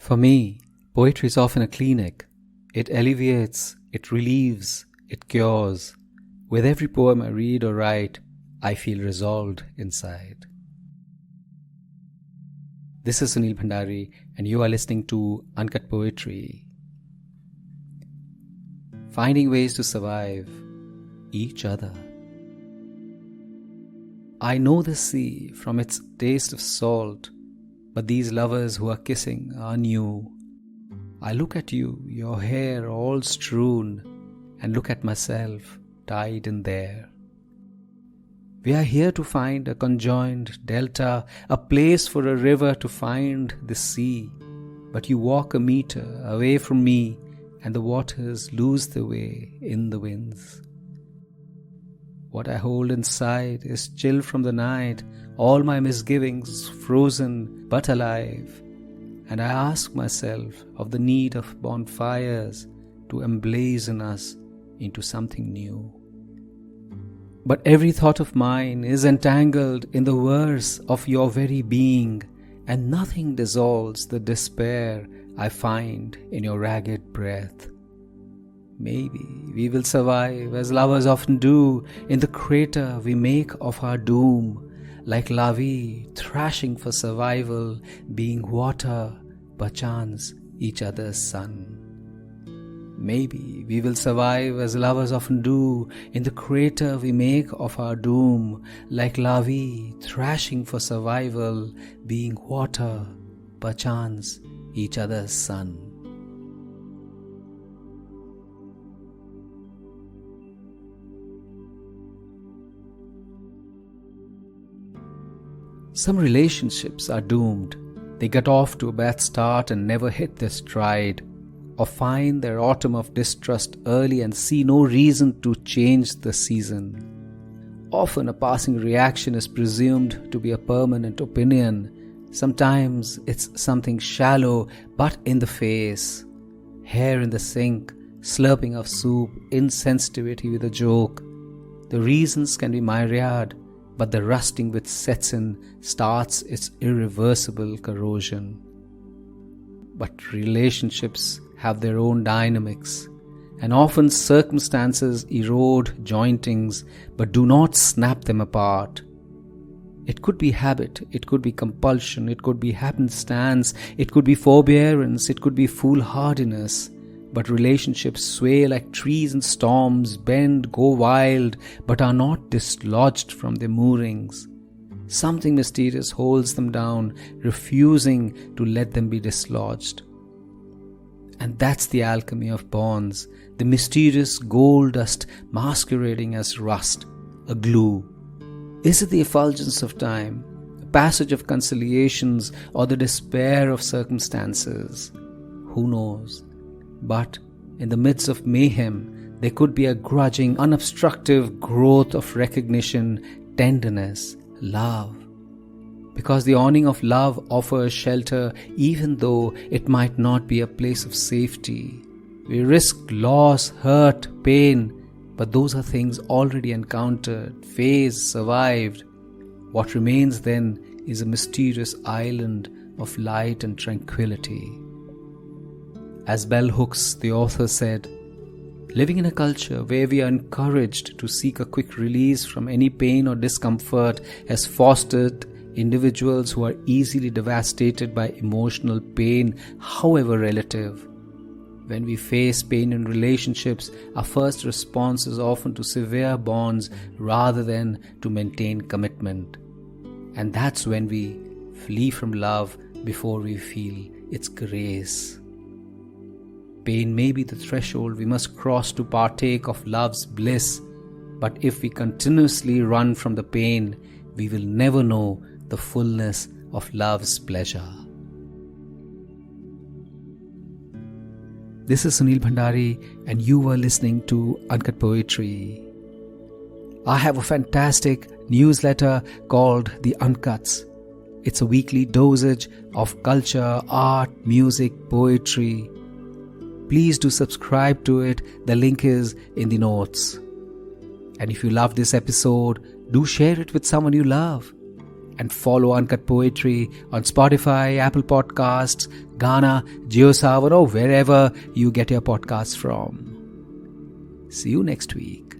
For me, poetry is often a clinic. It alleviates, it relieves, it cures. With every poem I read or write, I feel resolved inside. This is Sunil Bhandari, and you are listening to Uncut Poetry. Finding ways to survive each other. I know the sea from its taste of salt, but these lovers who are kissing are new. I look at you, your hair all strewn, and look at myself tied in there. We are here to find a conjoined delta, a place for a river to find the sea. But you walk a meter away from me, and the waters lose their way in the winds. What I hold inside is chill from the night, all my misgivings frozen but alive. And I ask myself of the need of bonfires to emblazon us into something new. But every thought of mine is entangled in the verse of your very being, and nothing dissolves the despair I find in your ragged breath. Maybe we will survive as lovers often do in the crater we make of our doom, like larvae thrashing for survival, being water, perchance each other's sun. Maybe we will survive as lovers often do in the crater we make of our doom, like larvae thrashing for survival, being water, perchance each other's sun. Some relationships are doomed. They get off to a bad start and never hit their stride, or find their autumn of distrust early and see no reason to change the season. Often a passing reaction is presumed to be a permanent opinion. Sometimes it's something shallow but in the face. Hair in the sink, slurping of soup, insensitivity with a joke. The reasons can be myriad, but the rusting which sets in starts its irreversible corrosion. But relationships have their own dynamics, and often circumstances erode jointings but do not snap them apart. It could be habit, it could be compulsion, it could be happenstance, it could be forbearance, it could be foolhardiness. But relationships sway like trees in storms, bend, go wild, but are not dislodged from their moorings. Something mysterious holds them down, refusing to let them be dislodged. And that's the alchemy of bonds, the mysterious gold dust masquerading as rust, a glue. Is it the effulgence of time, a passage of conciliations, or the despair of circumstances? Who knows? But in the midst of mayhem, there could be a grudging, unobstructive growth of recognition, tenderness, love. Because the awning of love offers shelter even though it might not be a place of safety. We risk loss, hurt, pain, but those are things already encountered, faced, survived. What remains then is a mysterious island of light and tranquility. As Bell Hooks, the author, said, living in a culture where we are encouraged to seek a quick release from any pain or discomfort has fostered individuals who are easily devastated by emotional pain, however relative. When we face pain in relationships, our first response is often to sever bonds rather than to maintain commitment. And that's when we flee from love before we feel its grace. Pain may be the threshold we must cross to partake of love's bliss, but if we continuously run from the pain, we will never know the fullness of love's pleasure. This is Sunil Bhandari, and you were listening to Uncut Poetry. I have a fantastic newsletter called The Uncuts. It's a weekly dosage of culture, art, music, poetry. Please do subscribe to it. The link is in the notes. And if you love this episode, do share it with someone you love. And follow Uncut Poetry on Spotify, Apple Podcasts, Ghana, JioSaavn, or wherever you get your podcasts from. See you next week.